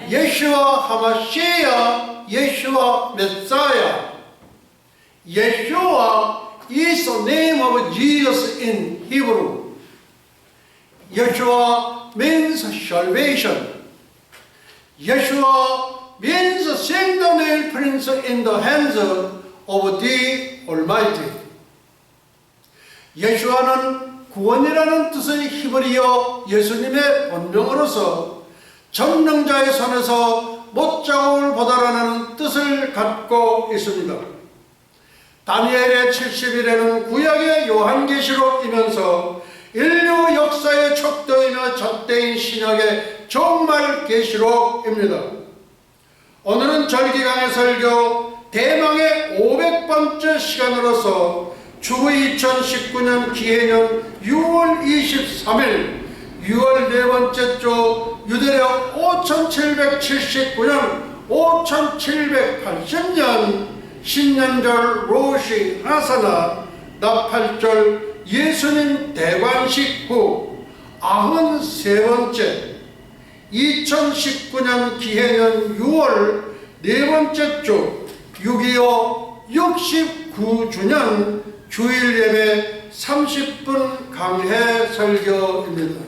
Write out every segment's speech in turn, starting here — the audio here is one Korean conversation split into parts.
Yeshua HaMashiach, Yeshua Messiah. Yeshua is the name of Jesus in Hebrew. Yeshua means salvation. Yeshua means single nail prints in the hands of the Almighty. 예수와는 구원이라는 뜻의 히브리어 예수님의 본명으로서 전능자의 손에서 못자국을 보다라는 뜻을 갖고 있습니다. 다니엘의 70일에는 구약의 요한계시록이면서 인류 역사의 척도이며 잣대인 신약의 종말 계시록입니다. 오늘은 절기강의 설교 대망의 500번째 시간으로서 주후 2019년 기해년 6월 23일 6월 네 번째 주 유대력 5779년 5780년 신년절 로시 하사나 나팔절 예수님 대관식 후 93번째 2019년 기해년 6월 네 번째 주 6.25 69주년 주일 예배 30분 강해 설교입니다.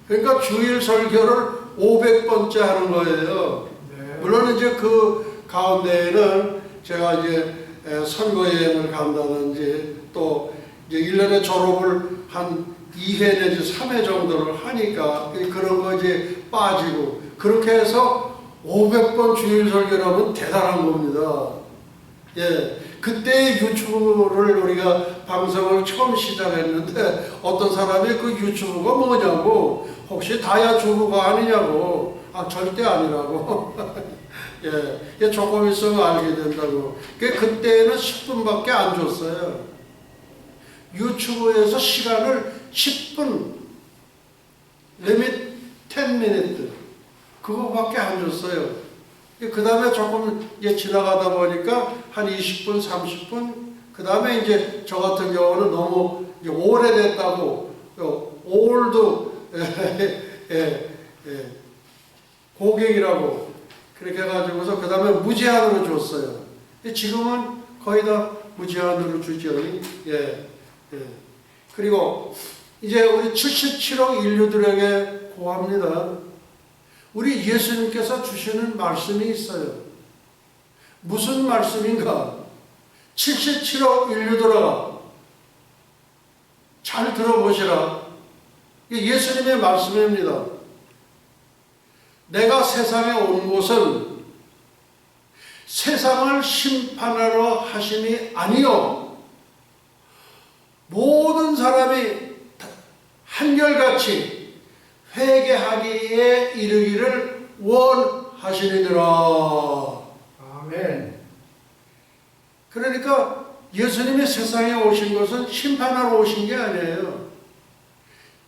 그러니까 주일 설교를 500번째 하는 거예요. 네. 물론 이제 그 가운데에는 제가 이제 선거여행을 간다든지 또 이제 1년에 졸업을 한 2회 내지 3회 정도를 하니까 그런 거 이제 빠지고 그렇게 해서 500번 주일 설교라면 대단한 겁니다. 예. 그때 유튜브를 우리가 방송을 처음 시작했는데 어떤 사람이 그 유튜브가 뭐냐고 혹시 다야주부가 아니냐고 절대 아니라고 예, 조금 있으면 알게 된다고 그때는 10분밖에 안 줬어요. 유튜브에서 시간을 10분 리밋 10minutes 그거밖에 안 줬어요. 그 다음에 조금 이제 지나가다 보니까 한 20분, 30분, 그 다음에 이제 저 같은 경우는 너무 이제 오래됐다고, 올드, 고객이라고 그렇게 해가지고서 그 다음에 무제한으로 줬어요. 지금은 거의 다 무제한으로 주죠. 예. 그리고 이제 우리 77억 인류들에게 고합니다. 우리 예수님께서 주시는 말씀이 있어요. 무슨 말씀인가? 77억 인류들아 잘 들어보시라. 예수님의 말씀입니다. 내가 세상에 온 곳은 세상을 심판하러 하심이 아니요 모든 사람이 한결같이 회개하기에 이르기를 원하시느니라. 아멘. 그러니까 예수님이 세상에 오신 것은 심판하러 오신 게 아니에요.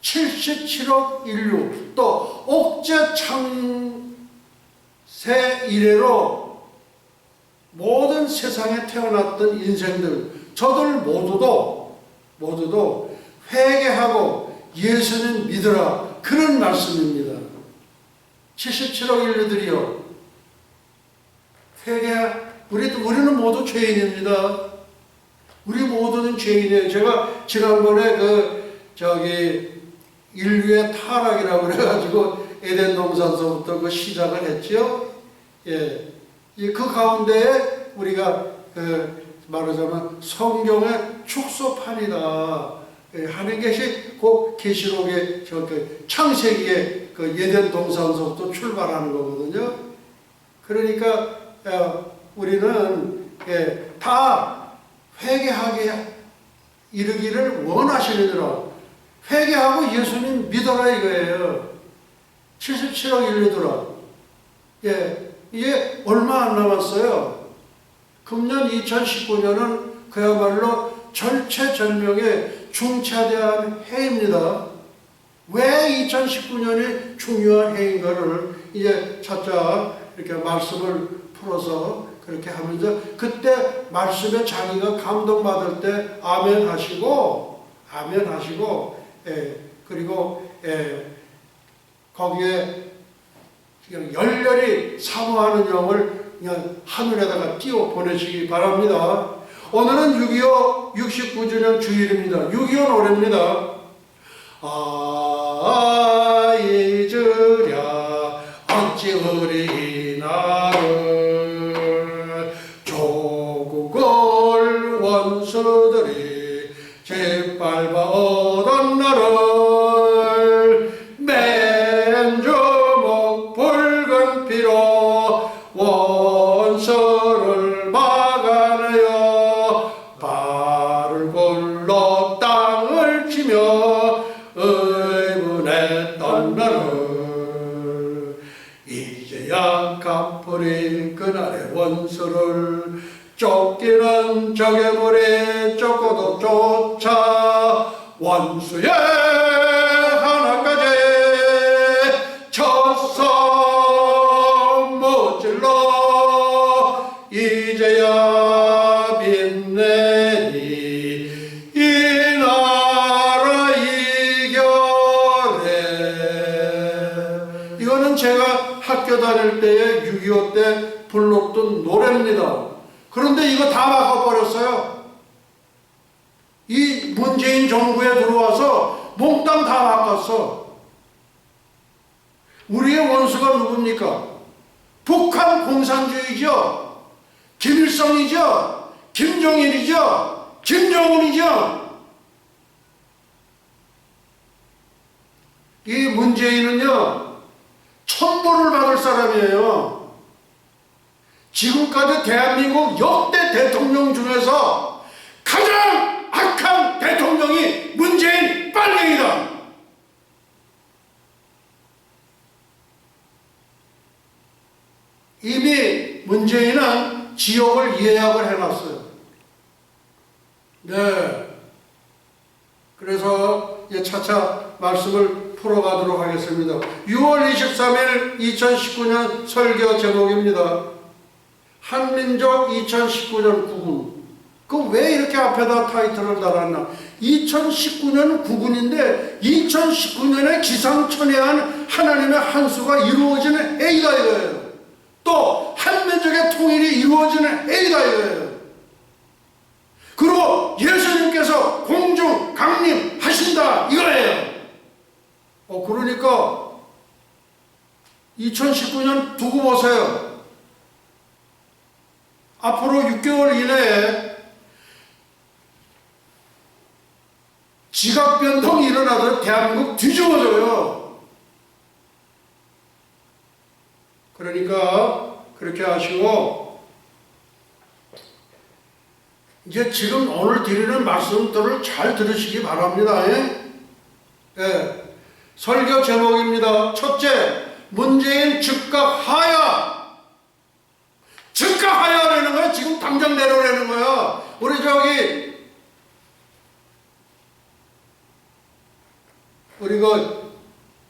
77억 인류 또 옥제 창세 이래로 모든 세상에 태어났던 인생들 저들 모두도 회개하고 예수님 믿으라 그런 말씀입니다. 77억 인류들이요. 우리는 모두 죄인입니다. 우리 모두는 죄인이에요. 제가 지난번에 인류의 타락이라고 그래가지고 에덴 동산서부터 그 시작을 했죠. 예. 그 가운데에 우리가 말하자면 성경의 축소판이다. 하는 것이 그 계시록의 창세기의 그 에덴 동산서부터 출발하는 거거든요. 그러니까 우리는 다 회개하게 이르기를 원하시느니라. 회개하고 예수님 믿어라 이거예요. 77억 인류들아. 예, 이게 얼마 안 남았어요. 금년 2019년은 그야말로 절체절명의 중차대한 해입니다. 왜 2019년이 중요한 해인가를 이제 차차 이렇게 말씀을 풀어서 그렇게 하면서 그때 말씀에 자기가 감동받을 때 아멘 하시고 그리고 거기에 그냥 열렬히 사모하는 영을 그냥 하늘에다가 띄워 보내시기 바랍니다. 오늘은 6.25 69주년 주일입니다. 6.25 노래입니다. 잊으랴 어찌 우리 나를 조국을 원수들이 짓밟아오던 날을 맨주먹 붉은 피로 원수를 막아내어 발을 굴러 땅을 치며 의문했던 나를 이제야 갚으리 그날의 원수를 쫓기는 적의 물에 쫓고도 쫓아 원수의 하나까지 쳤어 무찔러 이제야 빛내니 이 나라 이겨내. 이거는 제가 학교 다닐 때에 6.25 때 불렀던 노래입니다. 그런데 이거 다 바꿔버렸어요. 이 문재인 정부에 들어와서 몽땅 다 바꿨어. 우리의 원수가 누굽니까? 북한 공산주의죠. 김일성이죠. 김정일이죠. 김정은이죠. 이 문재인은요, 천벌을 받을 사람이에요. 지금까지 대한민국 역대 대통령 중에서 가장 악한 대통령이 문재인 빨갱이다. 이미 문재인은 지옥을 예약을 해놨어요. 네. 그래서 이제 차차 말씀을 풀어가도록 하겠습니다. 6월 23일 2019년 설교 제목입니다. 한민족 2019년 구군. 그 왜 이렇게 앞에다 타이틀을 달았나? 2019년은 구군인데 2019년에 기상천외한 하나님의 한수가 이루어지는 해이다 이거예요. 또 한민족의 통일이 이루어지는 해이다 이거예요. 그리고 예수님께서 공중 강림하신다 이거예요. 그러니까 2019년 두고 보세요. 앞으로 6개월 이내에 지각 변동이 일어나도 대한민국 뒤집어져요. 그러니까 그렇게 하시고 이제 지금 오늘 드리는 말씀들을 잘 들으시기 바랍니다. 예. 설교 제목입니다. 첫째, 문재인 즉각하야. 즉각하야라는 거야. 지금 당장 내려내는 거야. 우리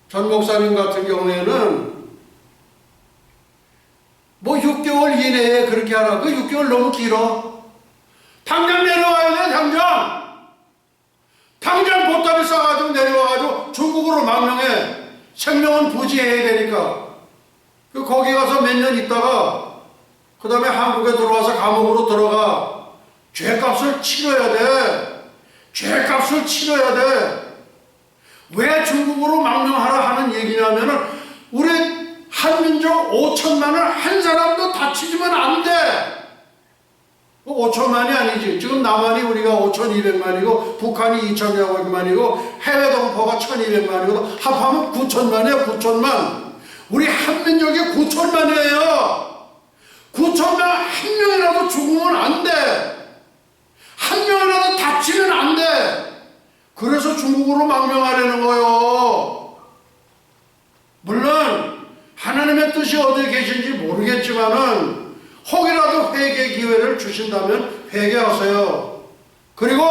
전 목사님 같은 경우에는 뭐 6개월 이내에 그렇게 하라. 그 6개월 너무 길어. 당장 내려와야 돼. 당장 보따리 싸가지고 내려와가지고 중국으로 망명해. 생명은 부지해야 되니까. 거기 가서 몇 년 있다가 그 다음에 한국에 들어와서 감옥으로 들어가. 죄값을 치러야 돼. 죄값을 치러야 돼. 왜 중국으로 망명하라 하는 얘기냐면은 우리 한민족 5천만을 한 사람도 다치지면 안 돼. 5천만이 아니지. 지금 남한이 우리가 5,200만이고 북한이 2,200만이고 해외 동포가 1,200만이고 합하면 9천만이에요. 9천만. 우리 한민족이 9천만이에요. 9천만 한 명이라도 죽으면 안 돼. 한 명이라도 다치면 안 돼. 그래서 중국으로 망명하려는 거예요. 물론 하나님의 뜻이 어디에 계신지 모르겠지만은 혹이라도 회개 기회를 주신다면 회개하세요. 그리고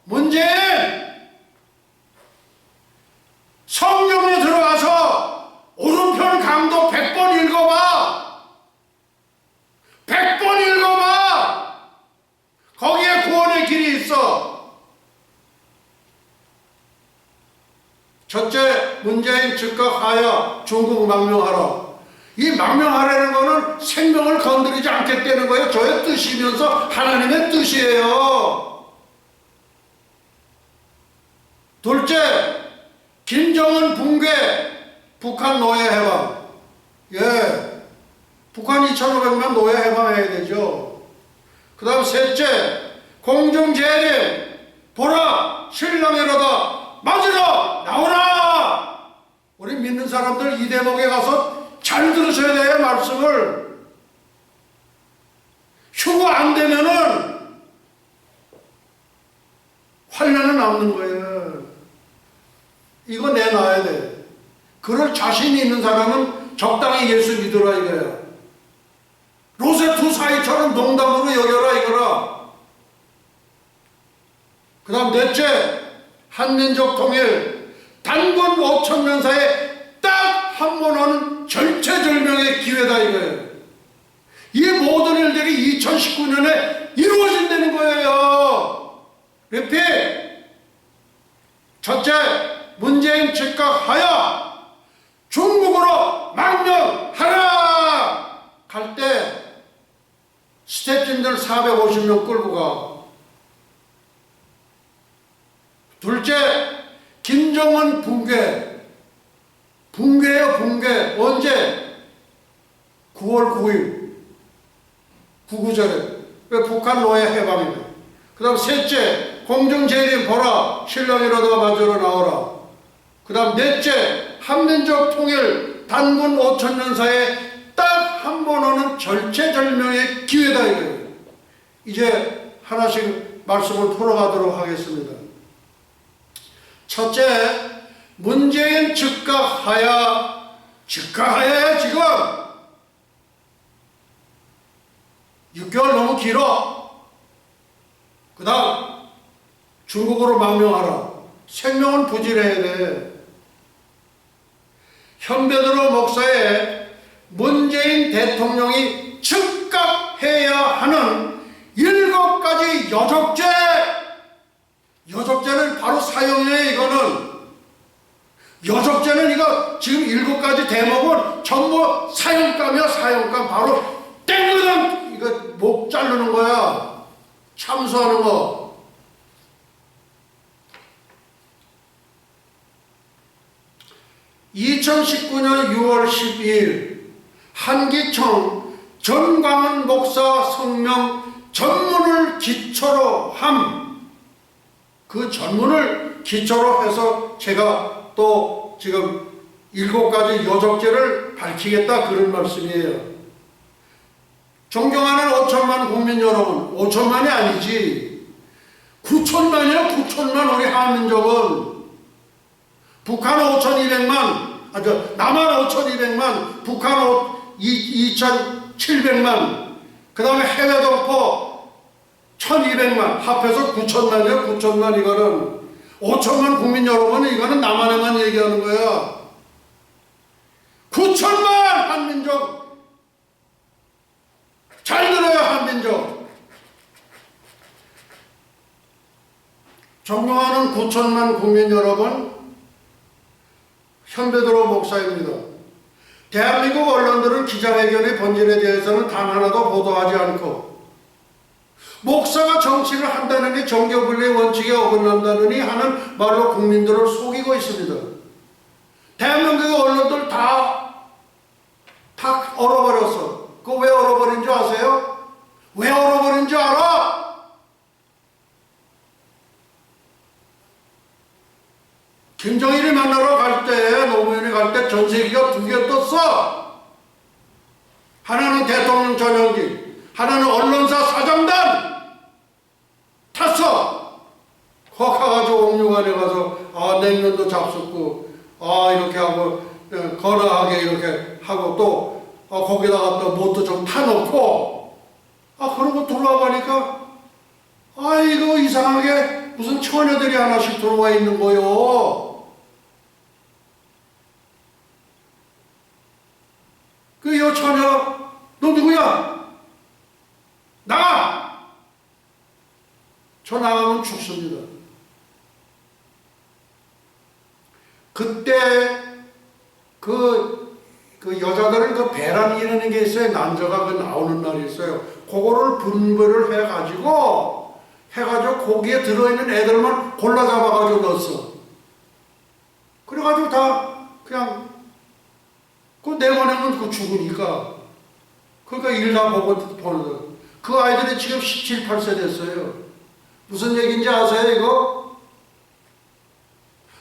문재인 성경에 들어가서 오른편 강도 100번 읽어봐. 100번 읽어봐. 거기에 구원의 길이 있어. 첫째, 문재인 즉각하야 중국 망명하라. 이 망명하라는 거는 생명을 건드리지 않겠다는 거예요. 저의 뜻이면서 하나님의 뜻이에요. 둘째, 김정은 붕괴, 북한 노예 해방. 예, 북한 2,500만 노예 해방해야 되죠. 그 다음 셋째, 공중재림, 보라, 신랑이로다, 맞으라, 나오라. 우리 믿는 사람들 이 대목에 가서 잘 들으셔야 돼요, 말씀을. 휴거 안 되면은 환란은 남는 거예요. 이거 내놔야 돼. 그럴 자신이 있는 사람은 적당히 예수 믿으라 이거야. 로세투 사이처럼 농담으로 여겨라 이거라. 그 다음 넷째, 한민족 통일, 단군 5,000년 사이에 딱 한 번 오는 절체절명의 기회다 이거예요. 이 모든 일들이 2019년에 이루어진다는 거예요. 리핏. 첫째, 문재인 즉각하여 중국으로 망명하라. 갈 때 스태프진들 450명 끌고 가. 둘째, 김정은 붕괴. 붕괴요, 붕괴. 언제? 9월 9일. 구구절에. 왜 북한 노예 해방이다. 그 다음 셋째, 공중재림 보라, 신랑이로다 맞으러 나오라. 그 다음 넷째, 한민족 통일, 단군 5,000년 사이에 딱 한 번 오는 절체절명의 기회다 이거예요. 이제 하나씩 말씀을 풀어가도록 하겠습니다. 첫째, 문재인 즉각하야. 즉각하야야 지금 6개월 너무 길어. 그 다음 중국으로 망명하라. 생명은 부질해야 돼. 현배드로 목사의 문재인 대통령이 즉각해야 하는 7가지 여적죄. 여적죄는 바로 사형이에요. 이거는 여적죄는 이거 지금 7가지 대목은 전부 사형감이야. 사형감. 바로 땡그랑 이거 목 자르는 거야. 참수하는 거. (2019년 6월 12일) 한기총 전광훈 목사 성명 전문을 기초로 함. 그 전문을 기초로 해서 제가 또 지금 7가지 여적죄를 밝히겠다 그런 말씀이에요. 존경하는 5천만 국민 여러분, 5천만이 아니지 9천만이에요. 9천만 우리 한민족은. 북한 5,200만, 남한 5,200만, 북한 2,700만, 그 다음에 해외 동포 1,200만, 합해서 9천만이에요. 9천만. 이거는 5천만 국민 여러분, 이거는 남한에만 얘기하는 거야. 9천만 한민족. 잘 들어요, 한민족. 존경하는 9천만 국민 여러분, 현배드로 목사입니다. 대한민국 언론들은 기자회견의 본질에 대해서는 단 하나도 보도하지 않고, 목사가 정치를 한다느니 정교분리의 원칙에 어긋난다느니 하는 말로 국민들을 속이고 있습니다. 대한민국의 언론들 다 얼어버렸어. 그거 왜 얼어버린 줄 아세요? 왜 얼어버린 줄 알아? 김정일이 만나러 갈 때, 노무현이 갈 때 전세기가 2개 떴어. 하나는 대통령 전용기, 하나는 언론사 사장단 탔어. 거기 가가지고 옥류관에 가서 냉면도 잡숫고 이렇게 하고 건강하게 이렇게 하고 또 거기다가 또 뭣도 좀 타놓고 그러고 들어와 보니까 이거 이상하게 무슨 처녀들이 하나씩 들어와 있는 거요. 그 여 처녀, 너 누구야? 나가! 저 나가면 죽습니다. 그때 그 여자들은 그 배란이라는 게 있어요. 난자가 그 나오는 날이 있어요. 그거를 분별을 해가지고 거기에 들어있는 애들만 골라 잡아가지고 넣었어. 그래가지고 다 그냥 그 내보내면 그 죽으니까. 그러니까 일 다 보고 보는 거. 그 아이들이 지금 17, 8세 됐어요. 무슨 얘기인지 아세요, 이거?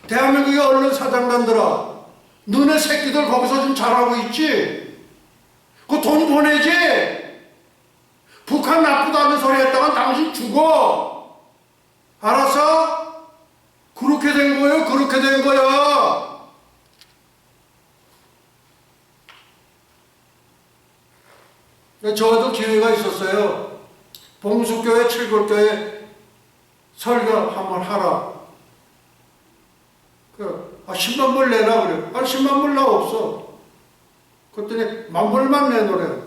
대한민국의 언론 사장단들아, 너네 새끼들 거기서 좀 잘하고 있지? 그 돈 보내지? 북한 나쁘다는 소리 했다가 당신 죽어. 알았어? 그렇게 된 거예요. 그렇게 된 거야. 저도 기회가 있었어요. 봉수교회, 칠골교회 설교 한번 하라. 10만 불 내라 그래. 10만 불 나 없어. 그랬더니 10,000불만 내놓으래.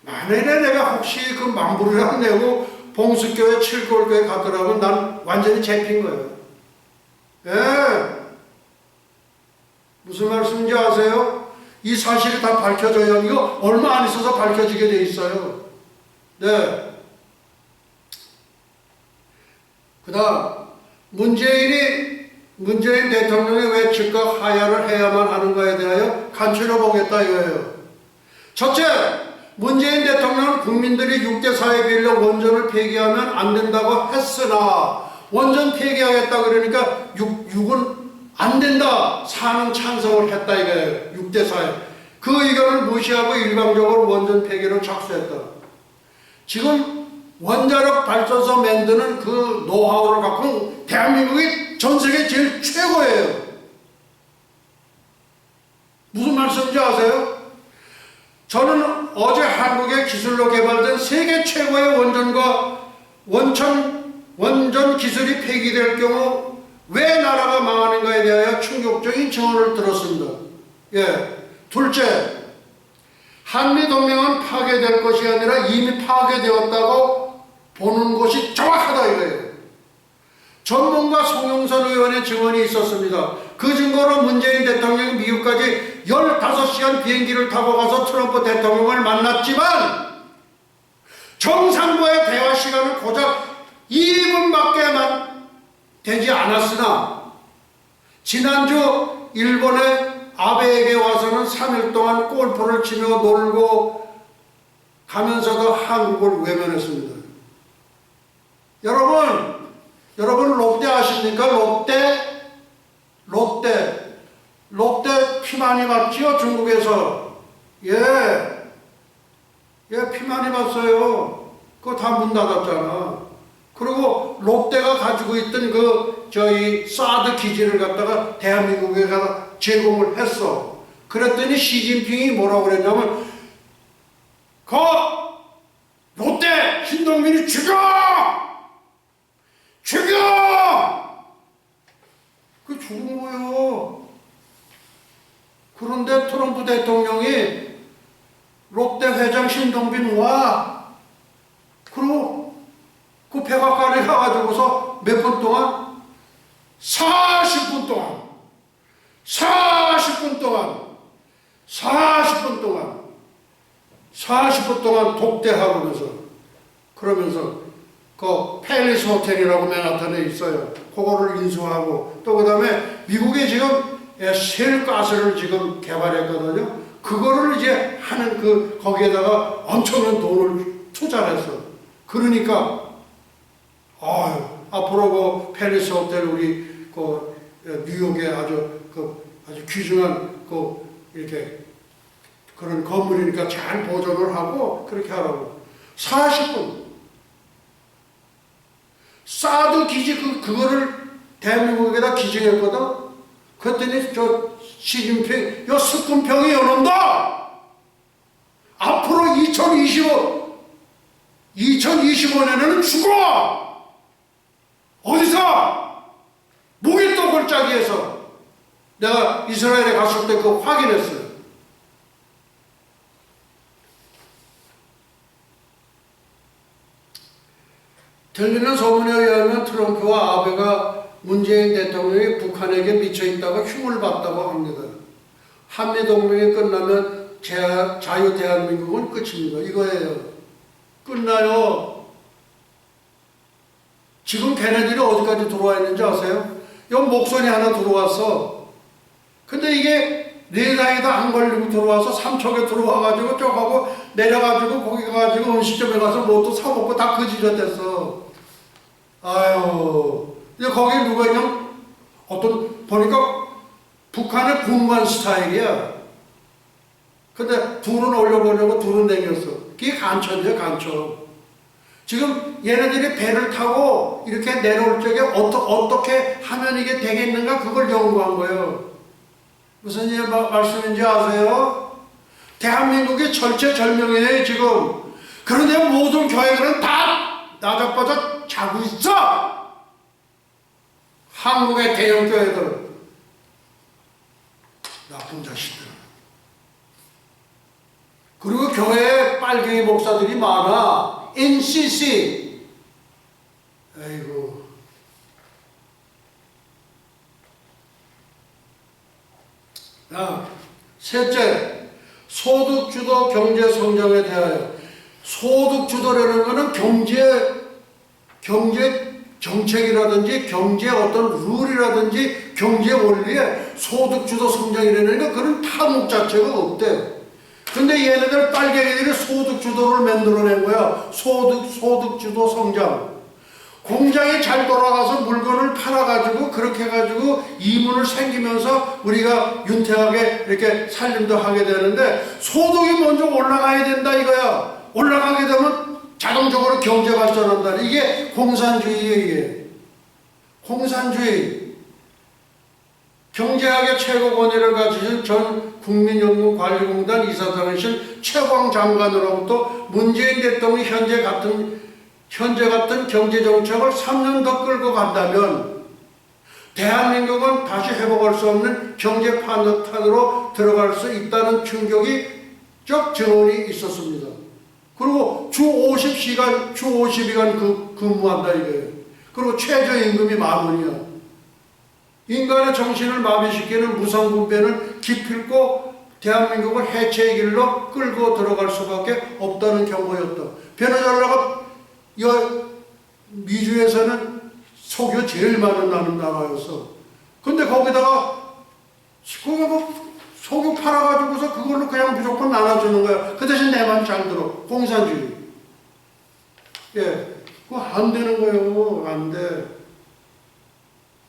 만약에 내가 혹시 그 10,000불이라도 내고 봉수교회, 칠골교회 가더라고 난 완전히 잡힌 거예요. 예. 무슨 말씀인지 아세요? 이 사실이 다 밝혀져요. 이거 얼마 안 있어서 밝혀지게 돼 있어요. 네. 그 다음, 문재인 대통령이 왜 즉각 하야를 해야만 하는가에 대하여 간추려 보겠다 이거예요. 첫째, 문재인 대통령은 국민들이 6대 사회 비례 원전을 폐기하면 안 된다고 했으나 원전 폐기하겠다 그러니까 6은 안 된다. 4는 찬성을 했다 이거예요. 6대 사회. 그 의견을 무시하고 일방적으로 원전 폐기를 착수했다. 지금 원자력 발전소 만드는 그 노하우를 갖고 대한민국이 전 세계 제일 최고예요. 무슨 말씀인지 아세요? 저는 어제 한국의 기술로 개발된 세계 최고의 원전과 원전 기술이 폐기될 경우 왜 나라가 망하는가에 대하여 충격적인 증언을 들었습니다. 예. 둘째, 한미동맹은 파괴될 것이 아니라 이미 파괴되었다고 보는 것이 정확하다 이거예요. 전문가 송영선 의원의 증언이 있었습니다. 그 증거로 문재인 대통령이 미국까지 15시간 비행기를 타고 가서 트럼프 대통령을 만났지만 정상과의 대화 시간은 고작 2분밖에 되지 않았으나 지난주 일본의 아베에게 와서는 3일 동안 골프를 치며 놀고 가면서도 한국을 외면했습니다. 여러분 롯데 아십니까? 롯데 피 많이 봤지요? 중국에서. 예, 피 많이 봤어요. 그거 다 문 닫았잖아. 그리고 롯데가 가지고 있던 사드 기지를 갖다가 대한민국에 가다 제공을 했어. 그랬더니 시진핑이 뭐라고 그랬냐면, 롯데 신동민이 죽여! 그 죽은 거예요. 그런데 트럼프 대통령이 롯데 회장 신동빈 와. 그리고 그 백악관에 가가지고서 몇 분 동안? 40분 동안 독대하고 그러면서 그 팰리스 호텔이라고 맨하탄에 있어요. 그거를 인수하고 또 그 다음에 미국이 지금 셰일가스를 지금 개발했거든요. 그거를 이제 하는 거기에다가 엄청난 돈을 투자를 했어. 그러니까 앞으로 팰리스 호텔 우리 뉴욕에 아주 귀중한 이렇게 그런 건물이니까 잘 보존을 하고 그렇게 하라고. 40분. 사드 기지 그거를 대한민국에다 기증했거든. 그랬더니 시진핑 스푼평이 연한다. 앞으로 2025년에는 죽어. 어디서? 무기또 골짜기에서. 내가 이스라엘에 갔을 때 그거 확인했어요. 들리는 소문에 의하면 트럼프와 아베가 문재인 대통령이 북한에게 미쳐있다가 흉을 봤다고 합니다. 한미동맹이 끝나면 자유 대한민국은 끝입니다. 이거예요. 끝나요. 지금 걔네들이 어디까지 들어와 있는지 아세요? 여기 목선이 하나 들어왔어. 근데 이게 내장에도 안 걸리고 들어와서 삼척에 들어와가지고 쪽하고 내려가지고 거기 가가지고 음식점에 가서 뭐 또 사먹고 다 그지졌댔어. 아유, 이제 거기 누가 있냐? 어떤, 보니까 북한의 군관 스타일이야. 근데 둘은 올려보려고 둘은 댕겼어. 그게 간첩이야, 간첩. 지금 얘네들이 배를 타고 이렇게 내려올 적에 어떻게 하면 이게 되겠는가 그걸 연구한 거예요. 무슨 말씀인지 아세요? 대한민국이 절체절명이에요 지금. 그런데 모든 교회들은 다 나자빠져 자고 있어. 한국의 대형 교회들 나쁜 자식들. 그리고 교회에 빨갱이 목사들이 많아. NCC. 아이고. 셋째, 소득주도 경제성장에 대하여. 소득주도라는 것은 경제 정책이라든지 경제 어떤 룰이라든지 경제 원리에 소득주도 성장이라는 거 그런 타목 자체가 없대. 근데 얘네들 빨갱이들이 소득주도를 만들어낸 거야. 소득주도 성장. 공장이 잘 돌아가서 물건을 팔아가지고 그렇게 해가지고 이문을 생기면서 우리가 윤택하게 이렇게 살림도 하게 되는데 소득이 먼저 올라가야 된다 이거야. 올라가게 되면 자동적으로 경제 발전한다. 이게 공산주의예요. 이게 공산주의. 경제학의 최고 권위를 가지신 전 국민연금관리공단 이사장이신 최광 장관으로부터 문재인 대통령이 현재 같은 경제정책을 3년 더 끌고 간다면 대한민국은 다시 회복할 수 없는 경제 판도탄으로 들어갈 수 있다는 충격적 증언이 있었습니다. 그리고 주 50시간 근무한다 이거예요. 그리고 최저임금이 10,000원이야. 인간의 정신을 마비시키는 무상분배는 기필코 대한민국을 해체의 길로 끌고 들어갈 수밖에 없다는 경고였다. 베네수엘라가 미주에서는 석유 제일 많은 나라였어. 근데 거기다가 석유 팔아가지고서 그걸로 그냥 무조건 나눠주는 거야. 그 대신 내 말 잘 들어. 공산주의. 예, 그거 안 되는 거예요. 안 돼.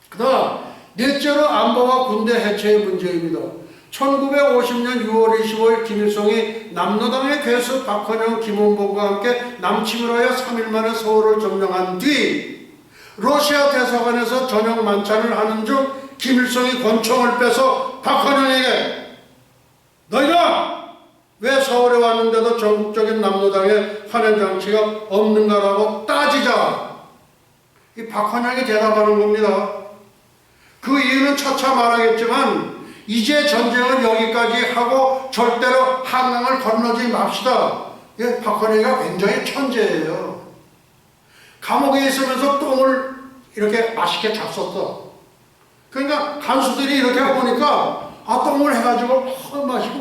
그 다음 넷째로 안보와 군대 해체의 문제입니다. 1950년 6월 25일 김일성이 남로당의 괴수 박헌영, 김원봉과 함께 남침을 하여 3일 만에 서울을 점령한 뒤 러시아 대사관에서 저녁 만찬을 하는 중 김일성이 권총을 빼서 박헌영에게 너희가 왜 서울에 왔는데도 전국적인 남로당의 환영장치가 없는가라고 따지자 이 박헌영이 대답하는 겁니다. 그 이유는 차차 말하겠지만 이제 전쟁은 여기까지 하고 절대로 한강을 건너지 맙시다. 예, 박헌영이가 굉장히 천재예요. 감옥에 있으면서 똥을 이렇게 맛있게 잡섰어. 그러니까 간수들이 이렇게 보니까 똥을 해가지고 맛있고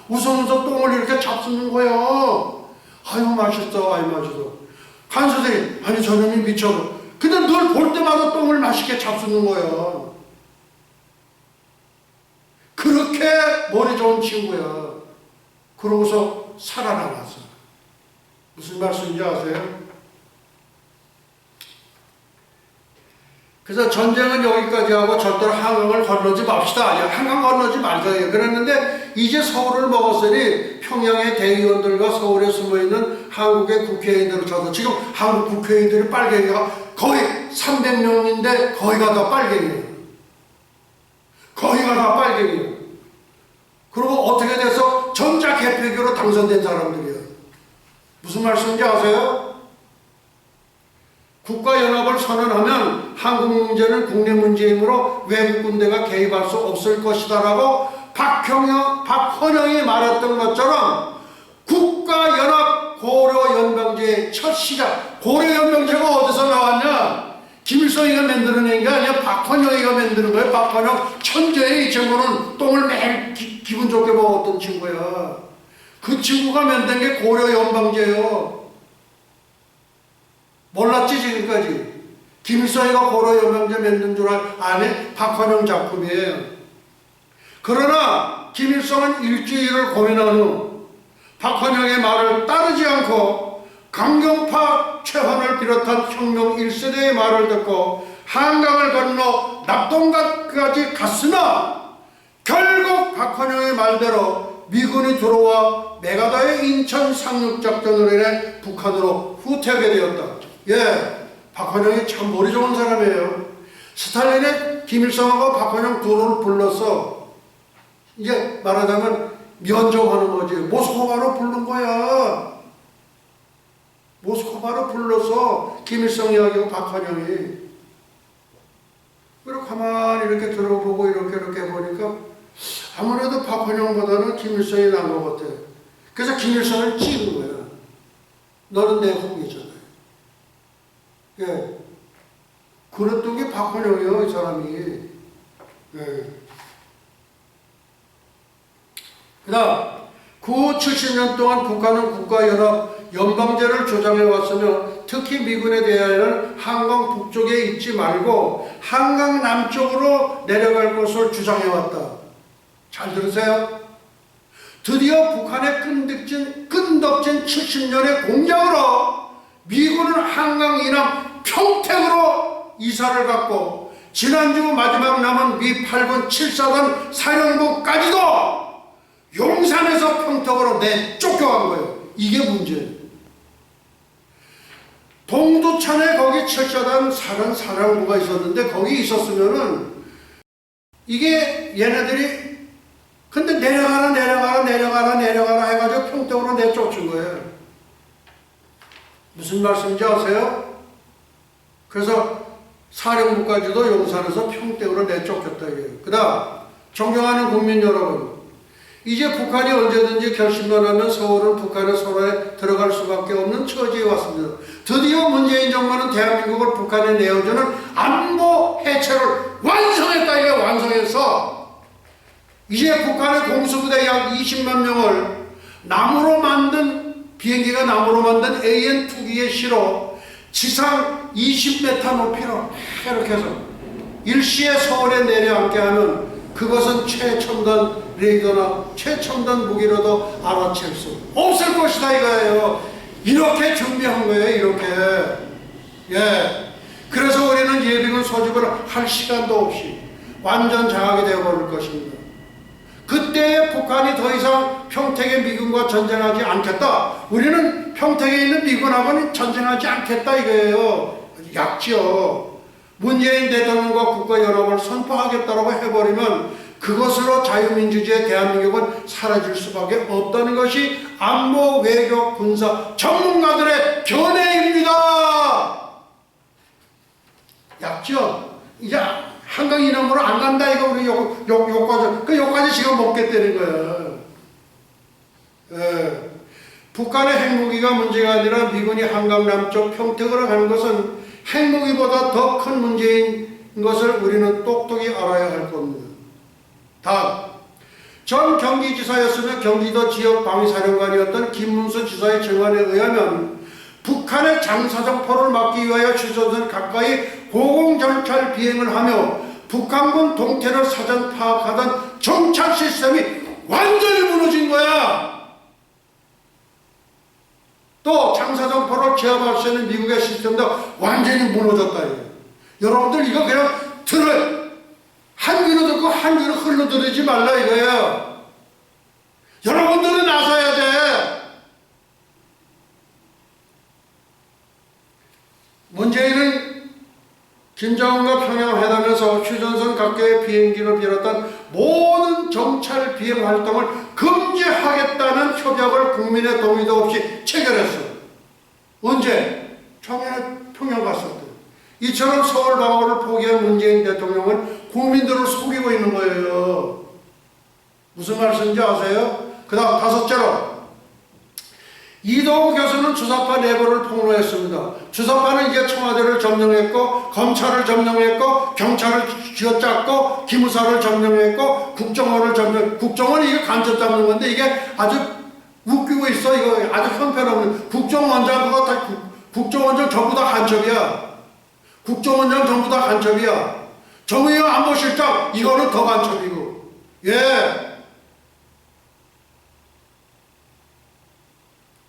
웃으면서 똥을 이렇게 잡수는 거예요. 아유 맛있어. 간수들이 아니 저놈이 미쳐. 근데 늘 볼 때마다 똥을 맛있게 잡수는 거야. 그렇게 머리 좋은 친구야. 그러고서 살아남았어. 무슨 말씀인지 아세요? 그래서 전쟁은 여기까지 하고 절대로 한강을 건너지 맙시다. 아니, 한강 건너지 말자예요. 그랬는데 이제 서울을 먹었으니 평양의 대의원들과 서울에 숨어있는 한국의 국회의원들을 쳐서 지금 한국 국회의원들이 빨갱이가 거의 300명인데 거의가 다 빨갱이에요. 거의가 다 빨갱이에요. 그리고 어떻게 돼서 전자개표기로 당선된 사람들이에요. 무슨 말씀인지 아세요? 국가연합을 선언하면 한국 문제는 국내 문제이므로 외국 군대가 개입할 수 없을 것이다 라고 박헌영이 말했던 것처럼 국가연합 고려연방제의 첫 시작. 고려연방제가 어디서 나왔냐? 김일성이가 만들어낸 게 아니야. 박헌영이가 만드는 거야. 박헌영 천재의 이 친구는 똥을 매일 기분 좋게 먹었던 친구야. 그 친구가 만든 게 고려 연방제예요. 몰랐지 지금까지. 김일성이가 고려 연방제 만든 줄 아네? 박헌영 작품이에요. 그러나 김일성은 일주일을 고민한 후 박헌영의 말을 따르지 않고 강경파 최환을 비롯한 혁명 1세대의 말을 듣고 한강을 건너 낙동강까지 갔으나 결국 박헌영의 말대로 미군이 들어와 메가다의 인천 상륙작전으로 인해 북한으로 후퇴하게 되었다. 예, 박헌영이 참 머리 좋은 사람이에요. 스탈린이 김일성하고 박헌영 둘을 불러서 이제 말하자면 면접하는 거지. 모스크바로 부른 거야. 모스크바로 불러서 김일성 이야기하고 박헌영이. 그리고 가만히 이렇게 들어보고 이렇게 보니까 아무래도 박헌영보다는 김일성이 나은 것 같아. 그래서 김일성을 찍은 거야. 너는 내 후계잖아. 예. 그랬던 게 박헌영이요, 이 사람이. 예. 그 다음, 70년 동안 북한은 국가연합 연방제를 조장해왔으며 특히 미군에 대하여는 한강 북쪽에 있지 말고 한강 남쪽으로 내려갈 것을 주장해왔다. 잘 들으세요. 드디어 북한의 끈덕진 70년의 공작으로 미군은 한강 이남 평택으로 이사를 갔고 지난주 마지막 남은 미 8군 7사단 사령부까지도 용산에서 평택으로 내쫓겨간 거예요. 이게 문제예요. 동두천에 거기 7사단 사령부가 있었는데 거기 있었으면은 이게 얘네들이 근데 내려가라 해가지고 평택으로 내쫓은 거예요. 무슨 말씀인지 아세요? 그래서 사령부까지도 용산에서 평택으로 내쫓겼다 이거예요. 그 다음 존경하는 국민 여러분, 이제 북한이 언제든지 결심만 하면 서울은 북한의 손에 들어갈 수밖에 없는 처지에 왔습니다. 드디어 문재인 정부는 대한민국을 북한에 내어주는 안보 해체를 완성했다. 이게 완성해서 이제 북한의 공수부대 약 20만 명을 나무로 만든 비행기가 나무로 만든 AN2기에 실어 지상 20m 높이로 이렇게 해서 일시에 서울에 내려앉게 하면 그것은 최첨단 레이더나 최첨단 무기로도 알아챌 수 없을 것이다 이거예요. 이렇게 준비한 거예요. 이렇게. 예. 그래서 우리는 예비군 소집을 할 시간도 없이 완전 장악이 되어버릴 것입니다. 그때 북한이 더 이상 평택의 미군과 전쟁하지 않겠다. 우리는 평택에 있는 미군하고는 전쟁하지 않겠다 이거예요. 약지요. 문재인 대통령과 국가연합을 선포하겠다라고 해버리면 그것으로 자유민주주의 대한민국은 사라질 수밖에 없다는 것이 안보, 외교, 군사 전문가들의 견해입니다. 약죠? 이제 한강 이남으로 안 간다 이거 우리 요까지 지금 먹겠다는 거야. 예. 북한의 핵무기가 문제가 아니라 미군이 한강 남쪽 평택으로 가는 것은 핵무기보다 더 큰 문제인 것을 우리는 똑똑히 알아야 할 겁니다. 다음, 전 경기지사였으며 경기도 지역방위사령관이었던 김문수 지사의 증언에 의하면 북한의 장사정포를 막기 위하여 휴전선 가까이 고공정찰 비행을 하며 북한군 동태를 사전 파악하던 정찰 시스템이 완전히 무너진 거야. 또 장사정포를 제압할 수 있는 미국의 시스템도 완전히 무너졌다. 여러분들 이거 그냥 한 귀로 듣고 한 귀로 흘러들이지 말라 이거예요. 여러분들은 나서야 돼. 문재인은 김정은과 평양회담에서 휴전선 각계의 비행기를 비롯한 모든 정찰 비행 활동을 금지하겠다는 협약을 국민의 동의도 없이 체결했어. 언제? 작년에 평양 갔을 때. 이처럼 서울 방어를 포기한 문재인 대통령은 국민들을 속이고 있는 거예요. 무슨 말씀인지 아세요? 그 다음 다섯째로 이동우 교수는 주사파 내부를 폭로했습니다. 주사파는 이제 청와대를 점령했고 검찰을 점령했고 경찰을 쥐어짰고 기무사를 점령했고 국정원을 국정원이 이게 간접 잡는 건데 이게 아주 웃기고 있어. 이거 아주 형편없는 국정원장 그거 다 국정원장 전부 다 간첩이야. 국정원장 전부 다 간첩이야. 정의용 안보실장 이거는 더 간첩이고. 예.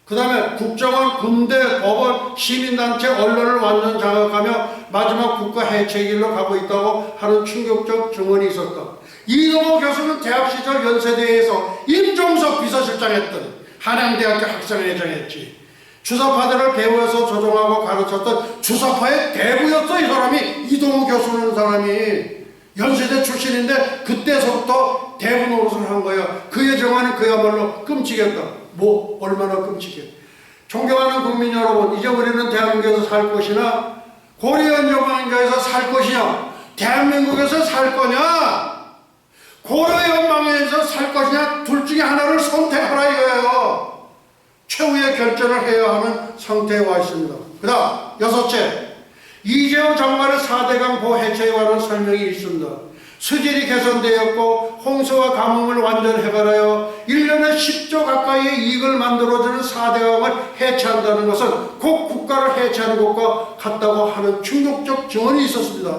그 다음에 국정원, 군대, 법원, 시민단체, 언론을 완전 장악하며 마지막 국가 해체 길로 가고 있다고 하는 충격적 증언이 있었다. 이동호 교수는 대학 시절 연세대에서 임종석 비서실장 했던 한양대학교 학생회장했지. 주사파들을 배후에서 조종하고 가르쳤던 주사파의 대부였어. 이 사람이 이동호 교수라는 사람이 연세대 출신인데 그때서부터 대부 노릇을 한 거야. 그의 정화는 그야말로 끔찍했다. 뭐 얼마나 끔찍해. 존경하는 국민 여러분, 이제 우리는 대한민국에서 살 것이나 고려현 전망인가에서 살 것이냐, 대한민국에서 살 거냐, 고려현 방에서 살 것이냐, 둘 중에 하나를 선택하라 이거예요. 최후의 결정을 해야 하는 상태에 와 있습니다. 그 다음 여섯째, 이재용 장관의 4대강 보 해체에 관한 설명이 있습니다. 수질이 개선되었고 홍수와 가뭄을 완전 해결하여 1년에 10조 가까이의 이익을 만들어주는 4대강을 해체한다는 것은 곧 국가를 해체하는 것과 같다고 하는 충격적 증언이 있었습니다.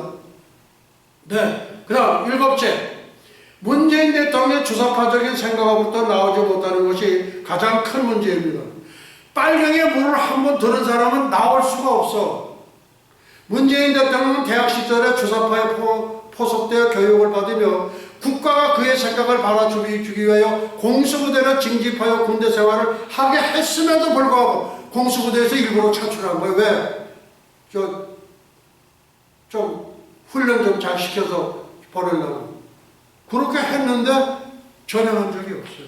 네, 그 다음 일곱째, 문재인 대통령의 주사파적인 생각으로부터 나오지 못하는 것이 가장 큰 문제입니다. 빨갱이의 물을 한번 들은 사람은 나올 수가 없어. 문재인 대통령은 대학 시절에 주사파에 포섭되어 교육을 받으며 국가가 그의 생각을 받아주기 위하여 공수부대를 징집하여 군대 생활을 하게 했음에도 불구하고 공수부대에서 일부러 차출한 거예요. 왜? 좀 훈련 좀 잘 시켜서 보내려고. 그렇게 했는데 전향한 적이 없어요.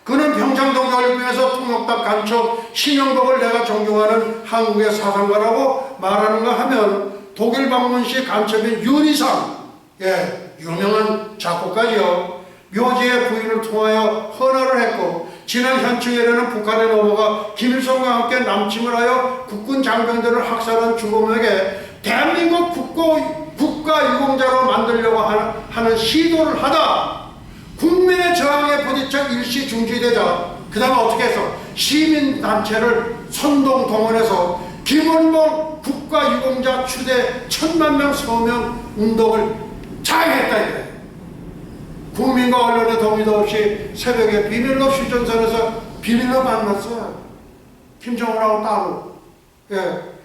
그는 평창동 교육부에서 통역답 간첩 신영복을 내가 존경하는 한국의 사상가라고 말하는가 하면 독일 방문 시 간첩인 윤희상, 예, 유명한 작곡가지요. 묘지의 부인을 통하여 헌화를 했고 지난 현충일에는 북한에 넘어가 김일성과 함께 남침을 하여 국군 장병들을 학살한 주범에게 대한민국 국가 유공자로 만들려고 하는 시도를 하다 국민의 저항에 부딪혀 일시 중지되자 그 다음에 어떻게 해서 시민단체를 선동 동원해서 김원봉 국가유공자 추대 1000만 명 서명 운동을 자행했다 이래. 국민과 언론의 동의도 없이 새벽에 비밀로 휴전선에서 비밀로 만났어. 김정은하고 따로. 예.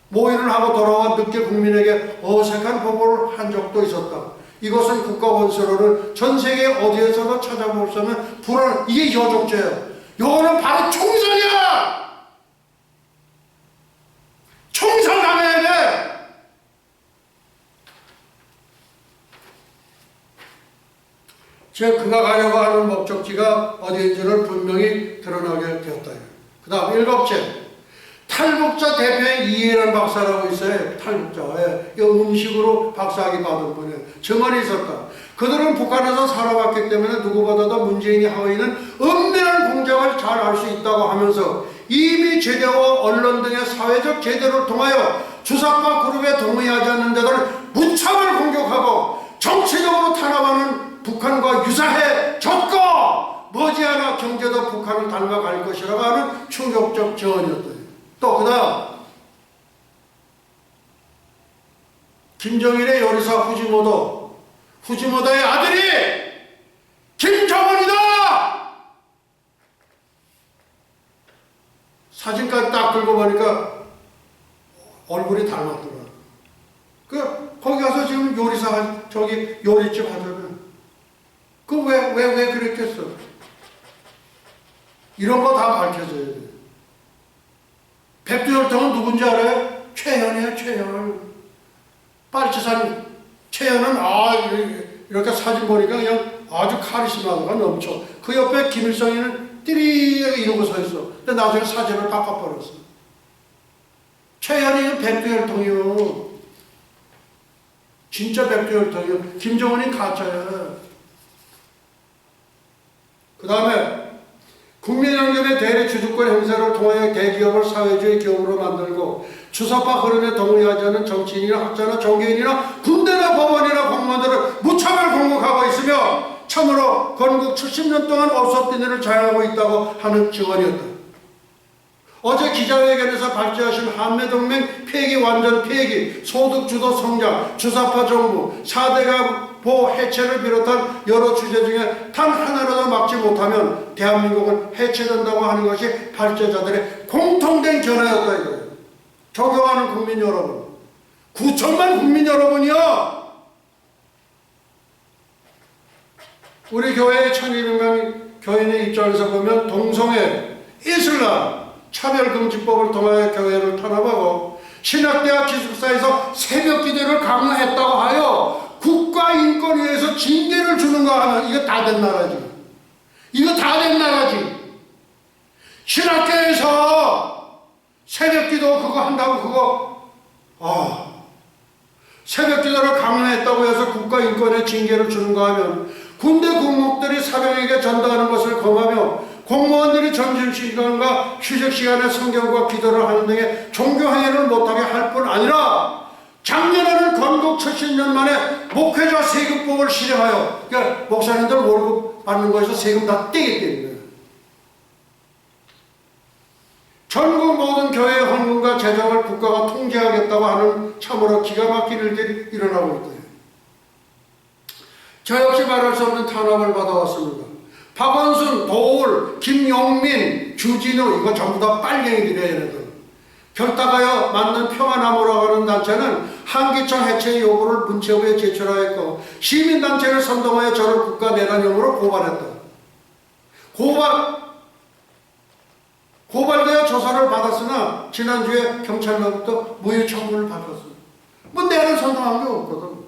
모의를 하고 돌아와 늦게 국민에게 어색한 보고를 한 적도 있었다. 이것은 국가원수로는 전 세계 어디에서도 찾아볼 수 없는 불안, 이게 여족죄야. 이거는 바로 총선이야! 총선 당해야 돼! 그가 가려고 하는 목적지가 어디인지를 분명히 드러나게 되었다. 그 다음 일곱째, 탈북자 대표인 이해란 박사라고 있어요. 탈북자. 음식으로 박사학위 받은 분이에요. 증언이 있었다. 그들은 북한에서 살아왔기 때문에 누구보다도 문재인이 하고 있는 은밀한 공작을 잘 알 수 있다고 하면서 이미 제대와 언론 등의 사회적 제대를 통하여 주사파 그룹에 동의하지 않는 자들을 무참을 공격하고 정치적으로 탄압하는 북한과 유사해 졌고 머지않아 경제도 북한을 닮아갈 것이라고 하는 충격적 증언이었다. 또 그 다음 김정일의 요리사 후지모다의 아들이 김정은이다! 사진까지 딱 들고 보니까 얼굴이 닮았더라. 거기 가서 지금 요리사 저기 요리집 하자면 왜 그랬겠어? 이런 거 다 밝혀져야 돼. 백두혈통은 누군지 알아요? 최현이에요, 최현. 빨치산 최현은 이렇게 사진 보니까 그냥 아주 카리스마가 넘쳐. 그 옆에 김일성이는 띠리하게 이러고 서 있어. 근데 나중에 사진을 바꿔버렸어. 최현이는 백두혈통이요. 진짜 백두혈통이요. 김정은이 가짜야. 그 다음에 국민연금의 대리 주주권 행사를 통하여 대기업을 사회주의 기업으로 만들고 주사파 흐름에 동의하지 않는 정치인이나 학자나 종교인이나 군대나 법원이나 공무원들을 무차별 공격하고 있으며 참으로 건국 70년 동안 없었던 일을 자행하고 있다고 하는 증언이었다. 어제 기자회견에서 발제하신 한미동맹 폐기 완전 폐기, 소득주도 성장, 주사파 정부, 4대가 보 해체를 비롯한 여러 주제 중에 단 하나라도 막지 못하면 대한민국은 해체된다고 하는 것이 발제자들의 공통된 견해였다 이거예요. 존경하는 국민 여러분, 9천만 국민 여러분이요, 우리 교회의 1200명 교인의 입장에서 보면 동성애, 이슬람, 차별금지법을 통하여 교회를 탄압하고 신학대학 기숙사에서 새벽기도를 강요했다고 하여 국가인권위에서 징계를 주는 거 하면 이거 다 된 나라지. 이거 다 된 나라지. 신학교에서 새벽기도 그거 한다고 그거 새벽기도를 강요했다고 해서 국가인권에 징계를 주는 거 하면 군대 군목들이 사병에게 전도하는 것을 검하며 공무원들이 점심시간과 휴식시간에 성경과 기도를 하는 등의 종교행위를 못하게 할 뿐 아니라 작년에는 건국 70년 만에 목회자 세금법을 실행하여, 그러니까 목사님들 월급 받는 거에서 세금 다 떼게 거예요. 전국 모든 교회의 헌금과 재정을 국가가 통제하겠다고 하는 참으로 기가 막힌 일들이 일어나고 있다. 저 역시 말할 수 없는 탄압을 받아왔습니다. 박원순, 도울, 김용민, 주진우 이거 전부 다 빨갱이들이에요. 얘네들. 결탁하여 만든 평화나무라고 하는 단체는 한기총 해체 요구를 문체부에 제출하였고 시민단체를 선동하여 저를 국가내란혐의로 고발했다. 고발되어 조사를 받았으나 지난주에 경찰로부터 무효 처분을 받았습니다. 뭐 내란 선동한 게 없거든.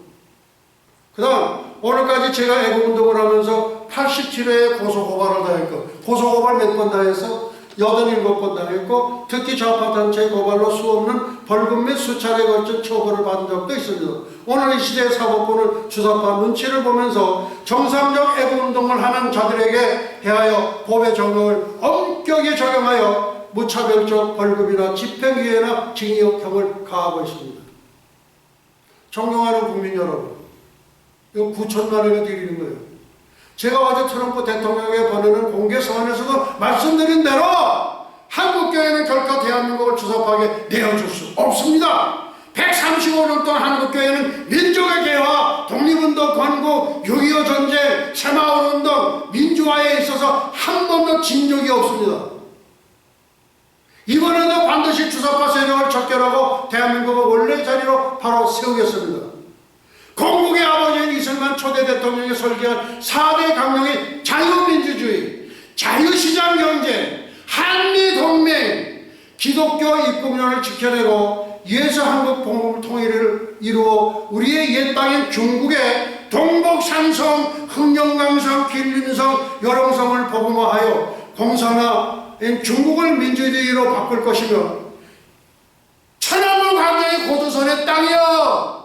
그 다음 오늘까지 제가 애국운동을 하면서 87회의 고소고발을 당했고, 고소고발 몇 번 당해서 87번 당했고, 특히 좌파단체 고발로 수없는 벌금 및 수차례에 걸친 처벌을 받은 적도 있습니다. 오늘 이 시대의 사법부는 주사파 눈치를 보면서 정상적 애국운동을 하는 자들에게 대하여 법의 적용을 엄격히 적용하여 무차별적 벌금이나 집행유예나 징역형을 가하고 있습니다. 존경하는 국민 여러분, 이거 9천만 원이 드리는 거예요. 제가 어제 트럼프 대통령에게 보내는 공개 서한에서도 말씀드린 대로 한국교회는 결코 대한민국을 주사파하게 내어줄 수 없습니다. 135년 동안 한국교회는 민족의 개화, 독립운동, 건국, 6.25 전쟁, 새마을운동, 민주화에 있어서 한 번도 진 적이 없습니다. 이번에도 반드시 주사파 세력을 척결하고 대한민국을 원래 자리로 바로 세우겠습니다. 건국의 아버지인 이승만 초대 대통령이 설계한 4대 강령의 자유민주주의, 자유시장 경제, 한미동맹, 기독교 입국론을 지켜내고 예수 한국 봉국 통일을 이루어 우리의 옛 땅인 중국의 동북산성, 흑룡강성, 길림성, 요롱성을 복음화하여 공산화인 중국을 민주주의로 바꿀 것이며 천안문 강령의 고조선의 땅이여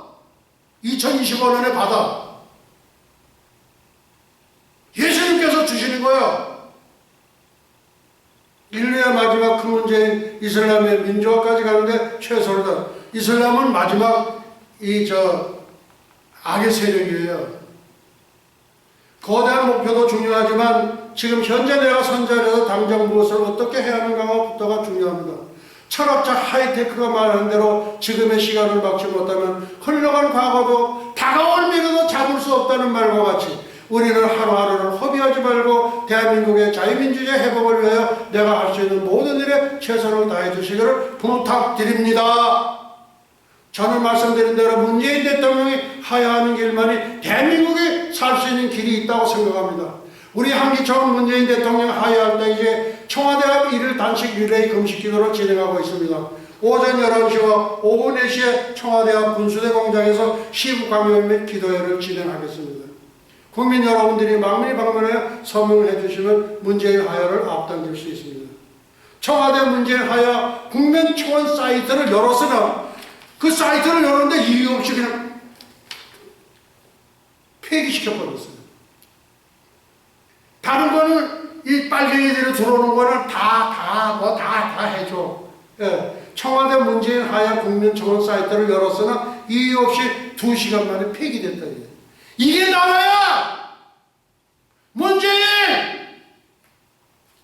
2025년에 받아. 예수님께서 주시는 거야. 인류의 마지막 큰 문제인 이슬람의 민주화까지 가는데 최소로다. 이슬람은 마지막 악의 세력이에요. 거대한 목표도 중요하지만 지금 현재 내가 선자리에서 당장 무엇을 어떻게 해야 하는가가 중요합니다. 철학자 하이테크가 말한 대로 지금의 시간을 막지 못하면 흘러간 과거도 다가올 미래도 잡을 수 없다는 말과 같이 우리는 하루하루를 허비하지 말고 대한민국의 자유민주주의 회복을 위하여 내가 할 수 있는 모든 일에 최선을 다해 주시기를 부탁드립니다. 저는 말씀드린 대로 문재인 대통령이 하야하는 길만이 대한민국이 살 수 있는 길이 있다고 생각합니다. 우리 한기총 문재인 대통령 하야할 때 이제 청와대 앞 1일 단식 릴레이 금식 기도를 진행하고 있습니다. 오전 11시와 오후 4시에 청와대 앞 군수대 공장에서 시국 강연 및 기도회를 진행하겠습니다. 국민 여러분들이 망밀히 방문하여 서명해 주시면 문재인 하야를 앞당길 수 있습니다. 청와대 문재인 하야 국민청원 사이트를 열었으나 그 사이트를 열었는데 이유 없이 그냥 폐기시켜버렸어요. 다른 거는 이 빨갱이들이 들어오는 거는 다 해줘. 예. 청와대 문재인 하야 국민청원 사이트를 열었으나 이유 없이 2시간 만에 폐기됐다. 이게 나라야! 문재인!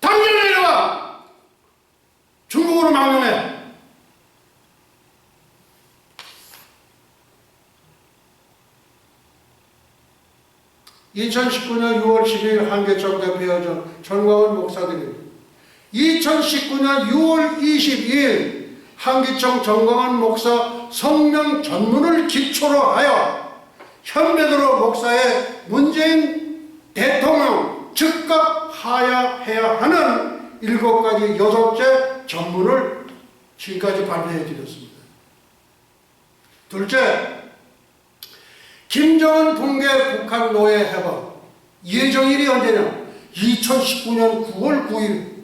당장 내려와! 중국으로 망명해! 2019년 6월 12일 한계점 대표여전 전광훈 목사들입니다. 2019년 6월 22일 한기총 정광훈 목사 성명 전문을 기초로 하여 현배도로 목사의 문재인 대통령 즉각 하야해야 하는 7가지 8제 전문을 지금까지 발표해 드렸습니다. 둘째, 김정은 붕괴 북한 노예 해방 예정일이 언제냐? 2019년 9월 9일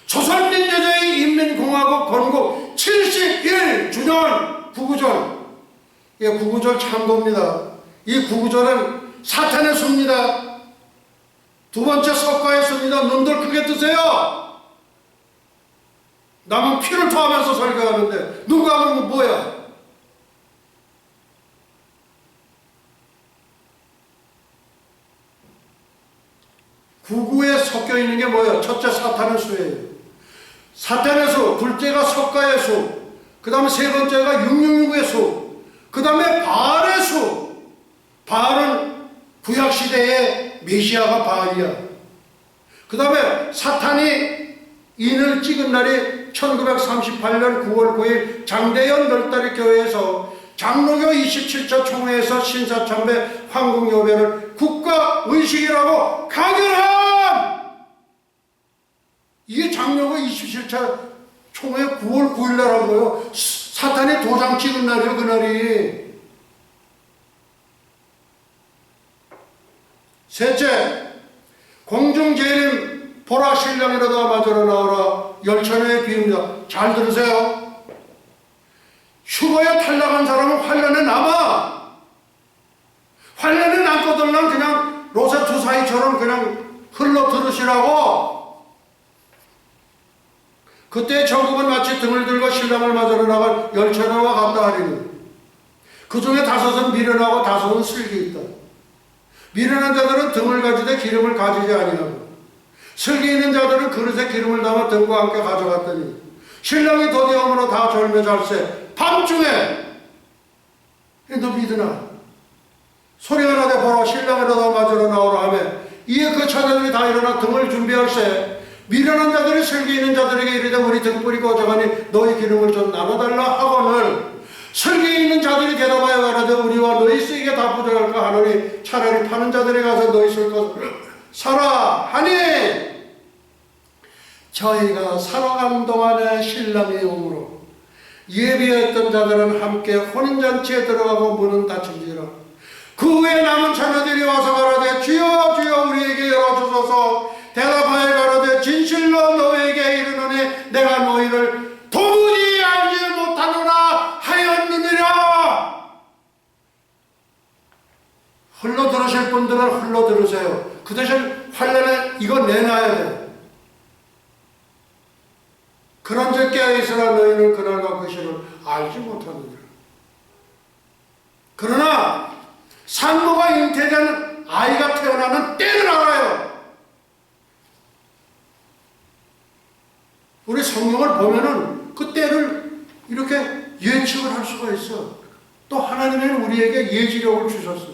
조선민주주의 인민공화국 건국 71주년 구구절. 예, 구구절 참고입니다. 이 구구절은 사탄의 수입니다. 두 번째 석가의 수입니다. 눈들 크게 뜨세요. 남은 피를 토하면서 설교하는데 누가 하면 뭐야? 구구에 섞여 있는 게 뭐예요? 첫째 사탄의 수예요. 사탄의 수, 둘째가 석가의 수, 그 다음에 세 번째가 666의 수, 그 다음에 바알의 수. 바알은 구약시대의 메시아가 바알이야. 그 다음에 사탄이 인을 찍은 날이 1938년 9월 9일 장대현 널다리 교회에서 장로교 27차 총회에서 신사참배 황궁요배를 국가의식이라고 가결한! 이게 장로교 27차 총회 9월 9일 날 한 거예요. 사탄이 도장 찍은 날이요, 그날이. 셋째, 공중재림 보라 신랑이라도 맞으러 나오라 열천의 비유입니다. 잘 들으세요. 휴거에 탈락한 사람은 환란에 남아. 환란에 남거들은 그냥 로세 주사위처럼 그냥 흘러 들으시라고. 그때 정국은 마치 등을 들고 신랑을 맞으러 나간 열처녀와 같다 하리니 그 중에 5은 미련하고 5은 슬기 있다. 미련한 자들은 등을 가지되 기름을 가지지 아니하고 슬기 있는 자들은 그릇에 기름을 담아 등과 함께 가져갔더니 신랑이 더디함으로 다 절며 잘세 밤중에 너 믿으나 소리가 나되 보라 신랑이라도 맞으러 나오라 하며 이에 그 처녀들이 다 일어나 등을 준비할세 미련한 자들이 슬기 있는 자들에게 이르되 우리 등불이 꺼져가니 너희 기름을 좀 나눠달라 하거늘 슬기 있는 자들이 대답하여 가라되 우리와 너희 쓰기가 다 부족할까 하노니 차라리 파는 자들에 가서 너희 쓸 것을 사라 하니 저희가 살아가는 동안에 신랑이 오므로 예비했던 자들은 함께 혼인잔치에 들어가고 문은 닫힌지라 그 후에 남은 자녀들이 와서 가라되 주여 주여 우리에게 열어주소서 대답하여 가라되 진실로 너에게 이르노니 내가 너희를 도무지 알지 못하노라 하였느니라. 흘러 들으실 분들은 흘러 들으세요. 그 대신 환란에 이거 내놔야 돼. 그런즉 깨어있으라 너희는 그날과 그 시를 알지 못하느니라. 그러나 산모가 잉태된 아이가 태어나는 때를 알아요. 우리 성경을 보면은 그 때를 이렇게 예측을 할 수가 있어. 또 하나님은 우리에게 예지력을 주셨어.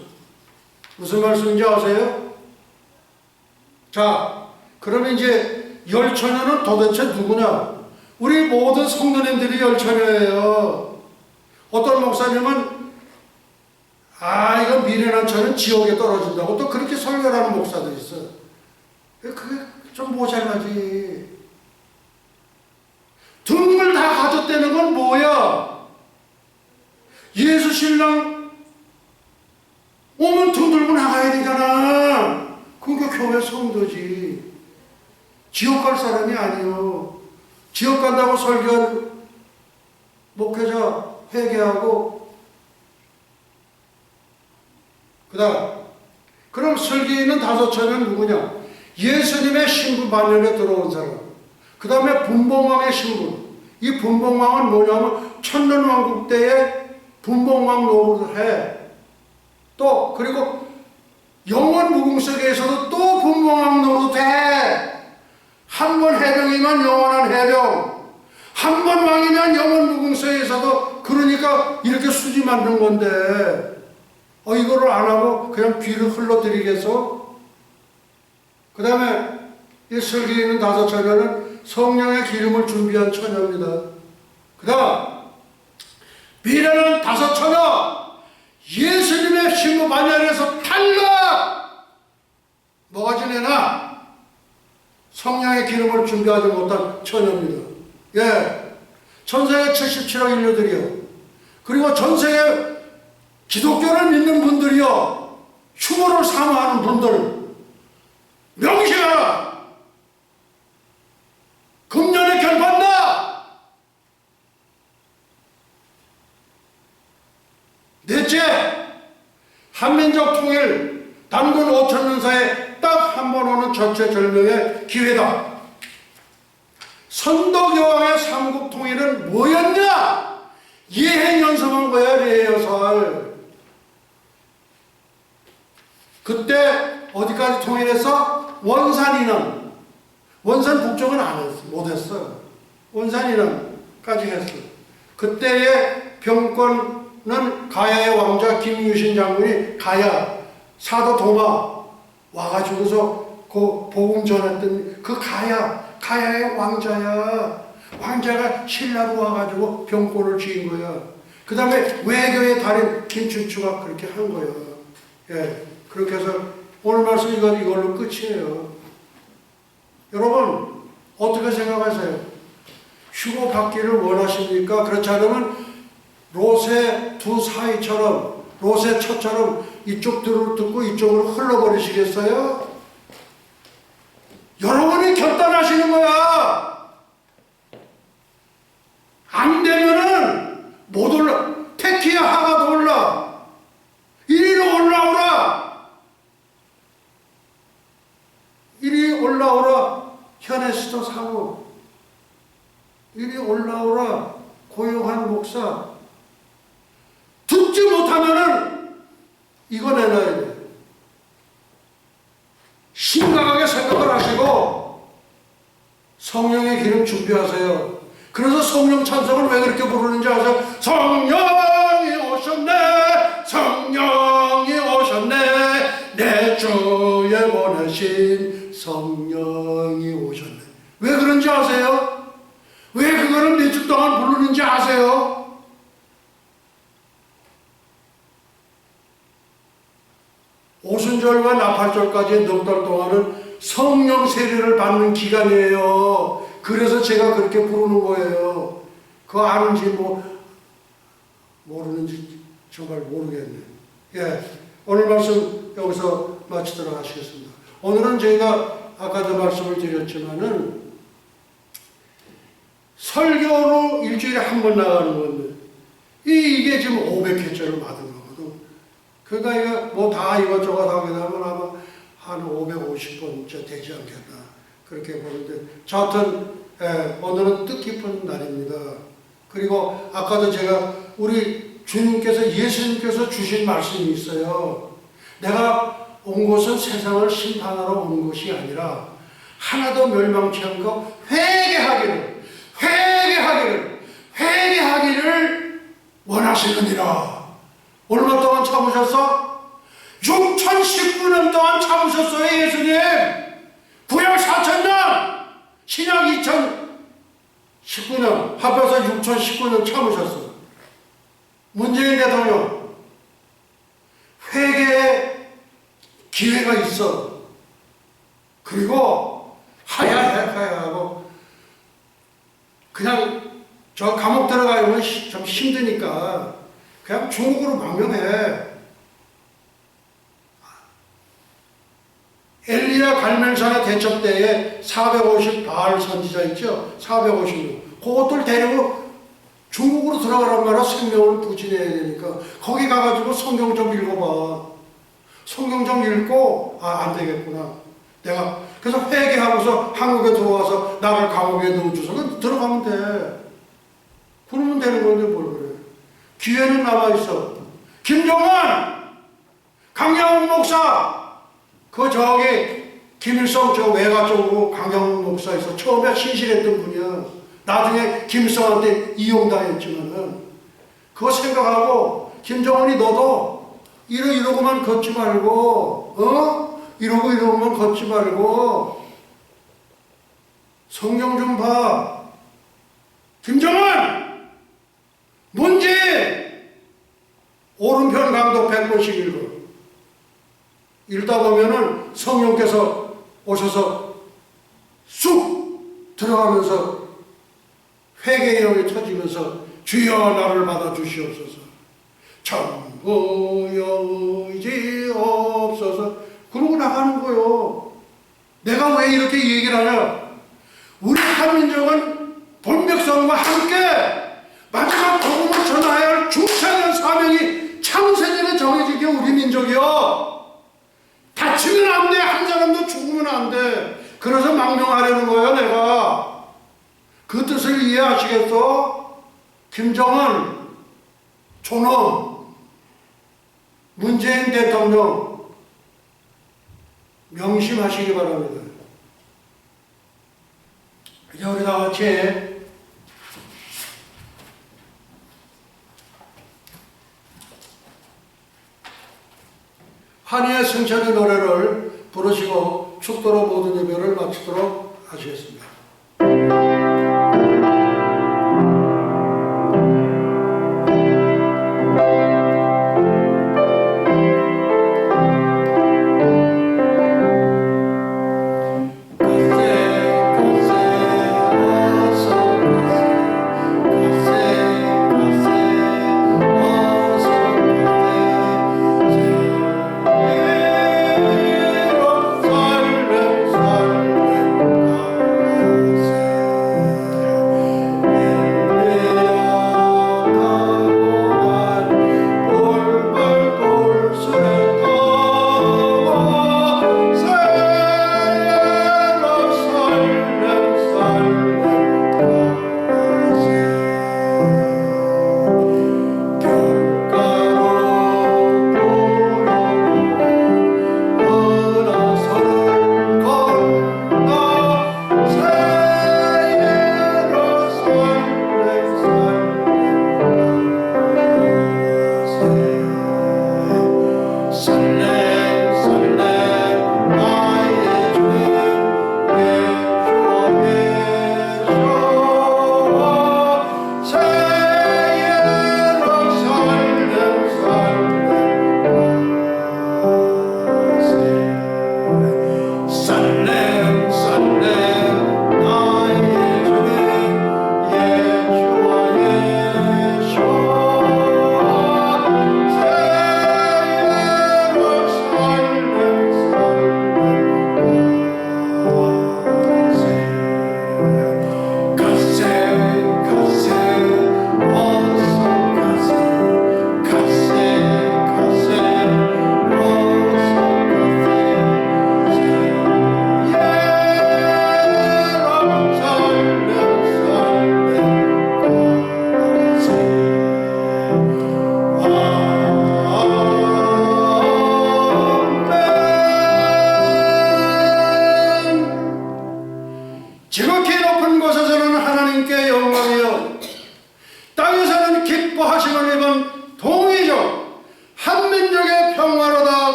무슨 말씀인지 아세요? 자, 그러면 이제 열처녀는 도대체 누구냐? 우리 모든 성도님들이 열처녀예요. 어떤 목사님은 이거 미련한 처는 지옥에 떨어진다고 또 그렇게 설교하는 목사도 있어. 그게 좀 모자라지. 등을 다 가졌다는 건 뭐야? 예수 신랑 오면 등 들고 나가야 되잖아. 그게 교회 성도지. 지옥 갈 사람이 아니요. 지옥 간다고 설교한 목회자 회개하고 그 다음 그럼 슬기 있는 5처녀는 누구냐? 예수님의 신부 반열에 들어온 사람, 그 다음에 분봉왕의 신분. 이 분봉왕은 뭐냐면 천년왕국 때에 분봉왕 노릇을 해. 또 그리고 영원 무궁석에서도 또 분봉왕 노릇해. 한 번 해병이면 영원한 해병, 한 번 왕이면 영원 무궁석에서도. 그러니까 이렇게 수지 만든 건데 이거를 안 하고 그냥 귀를 흘러드리겠어? 그 다음에 이 설계에 있는 5 처녀는 성령의 기름을 준비한 처녀입니다. 그 다음 미래는 5 처녀, 예수님의 신부 반열에서 탈락! 뭐가 지내나? 성령의 기름을 준비하지 못한 처녀입니다. 예. 전세계 77억 인류들이요. 그리고 전세계 기독교를 믿는 분들이요. 휴무를 사모하는 분들. 명심하라! 금년에 결판다! 넷째, 한민족 통일 단군 5천년 사이에 딱 한 번 오는 절체절명의 기회다. 선덕여왕의 삼국 통일은 뭐였냐? 예행연설한 거야, 예행연설. 그때 어디까지 통일했어? 원산이남. 원산 북쪽은 안 했어. 못했어. 원산이남까지 했어. 그때의 병권은 가야의 왕자 김유신 장군이 가야 사도 도마 와가지고서 그 복음 전했던 그 가야의 왕자야. 왕자가 신라로 와가지고 병권을 쥐인 거야. 그 다음에 외교의 달인 김춘추가 그렇게 한 거야. 예, 그렇게 해서 오늘 말씀 이걸로 끝이에요. 여러분 어떻게 생각하세요? 휴고 받기를 원하십니까? 그렇지 않으면 롯의 두 사이처럼, 롯의 처처럼 이쪽 듣고 이쪽으로 흘러버리시겠어요? 여러분이 결단하시는 거야. 안 되면은 못 올라. 택키야 하가도 올라. 이리로 올라오라. 이리 올라오라. 현에스도 사고. 이리 올라오라. 고용한 목사. 듣지 못하면은 이거 내놔야 돼. 심각하게 생각을 하시고 성령의 기름 준비하세요. 그래서 성령 찬송을 왜 그렇게 부르는지 아세요? 성령이 오셨네, 성령이 오셨네, 내 주에 보내신 성령이 오셨네. 왜 그런지 아세요? 왜 그거를 몇 주 동안 부르는지 아세요? 오순절과 나팔절까지 넉 달 동안은 성령 세례를 받는 기간이에요. 그래서 제가 그렇게 부르는 거예요. 그거 아는지 모르는지 정말 모르겠네. 예, 오늘 말씀 여기서 마치도록 하시겠습니다. 오늘은 저희가 아까도 말씀을 드렸지만은 설교로 일주일에 한 번 나가는 건데 이게 지금 500회째를 받은 거거든. 그러니까 이거 다 이것저것 하게 되면 아마 한 550번째 되지 않겠나 그렇게 보는데, 자, 하여튼 오늘은 뜻깊은 날입니다. 그리고 아까도 제가 우리 주님께서, 예수님께서 주신 말씀이 있어요. 내가 온 것은 세상을 심판하러 온 것이 아니라 하나도 멸망치 않고 회개하기를 원하시느니라. 얼마 동안 참으셨어? 6019년 동안 참으셨어요, 예수님. 구약 4000년, 신약 2019년, 합해서 6019년 참으셨어. 문재인 대통령, 회개의 기회가 있어. 그리고 하야하고 그냥 저 감옥 들어가면 좀 힘드니까 그냥 중국으로 망명해. 엘리야 갈멜산의 대첩 때에 450 바알 선지자 있죠? 450명. 그것들 데리고 중국으로 들어가란 말이야. 생명을 부진해야 되니까. 거기 가가지고 성경 좀 읽어봐. 성경 좀 읽고, 안 되겠구나. 내가 그래서 회개하고서 한국에 들어와서 나를 감옥에 넣어줘서 들어가면 돼. 그러면 되는 건데 뭘 그래. 기회는 남아있어. 김정은! 강영훈 목사! 그 저기 김일성 저 외가 쪽으로 강영훈 목사에서 처음에 신실했던 분이야. 나중에 김일성한테 이용당했지만은 그거 생각하고 김정은이 너도 이러고만 걷지 말고 이러고만 걷지 말고 성경 좀 봐. 김정은! 문재인! 오른편 강도 100번씩 읽어. 읽다 보면은 성령께서 오셔서 쑥 들어가면서 회개의 영이 터지면서 주여 나를 받아주시옵소서. 전부여 의지없어서 그러고 나가는 거요. 내가 왜 이렇게 얘기를 하냐. 우리 한민족은 본백성과 함께 마지막 복음을 전하여야 할 중차대한 사명이 창세전에 정해지게 우리 민족이요. 다치면 안 돼. 한 사람도 죽으면 안 돼. 그래서 망명하려는 거예요, 내가. 그 뜻을 이해하시겠어? 김정은, 존엄, 문재인 대통령 명심하시기 바랍니다. 이제 우리 다 같이 환희의 승천의 노래를 부르시고 축도로 모든 예배를 마치도록 하시겠습니다.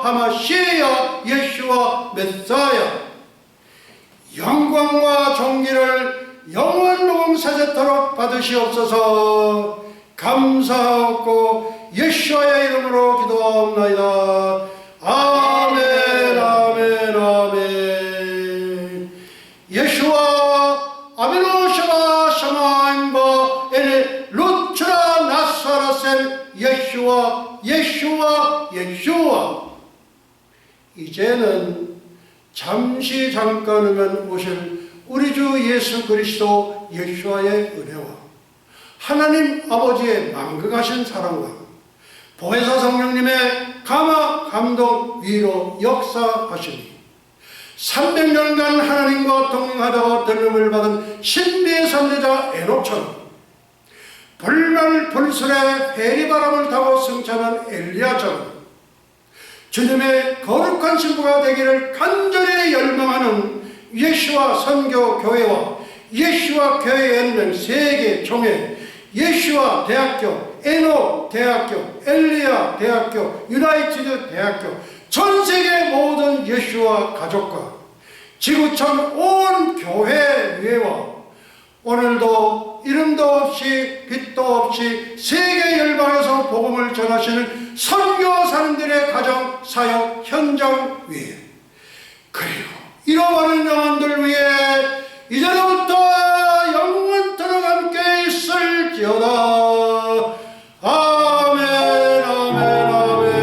하마시야 예수와 메사야 영광과 존귀를 영원 세세토록 받으시옵소서. 감사하고 예수와의 이름으로 기도하옵나이다. 아멘 아멘 아멘. 예수와 아미노샤바 샤마인바 에네 루트라 나사라셀 예수와 예수와 예수와. 이제는 잠시 잠깐이면 오실 우리 주 예수 그리스도 예수와의 은혜와 하나님 아버지의 만극하신 사랑과 보혜사 성령님의 감화, 감동, 위로 역사하시니 300년간 하나님과 동행하다가 들림을 받은 신비의 선지자 에녹처럼 불설의 회리바람을 타고 승천한 엘리야처럼 주님의 거룩한 신부가 되기를 간절히 열망하는 예수와 선교 교회와 예수와 교회 연맹 세계 총회, 예수와 대학교, 에녹 대학교, 엘리야 대학교, 유나이티드 대학교, 전 세계 모든 예수와 가족과 지구촌 온 교회 위에와 오늘도 이름도 없이 빛도 없이 세계 열방에서 복음을 전하시는 선교사님들의 가정 사역 현장 위에, 그리고 잃어버린 영혼들 위에 이제부터 영원토록 함께 있을지어다. 아멘, 아멘, 아멘.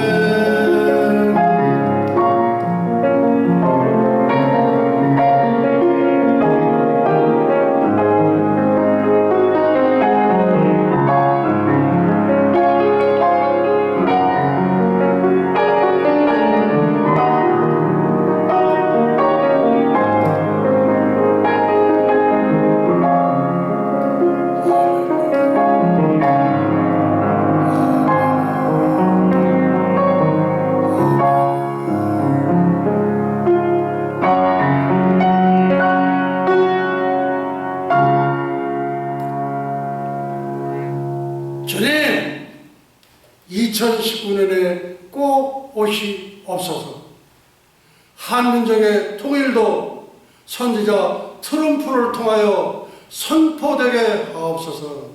주님, 2019년에 꼭 오시옵소서. 한민족의 통일도 선지자 트럼프를 통하여 선포되게 하옵소서.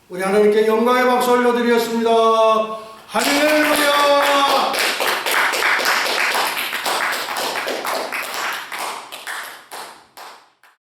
우리 하나님께 영광의 박수 올려드리겠습니다. 할렐루야.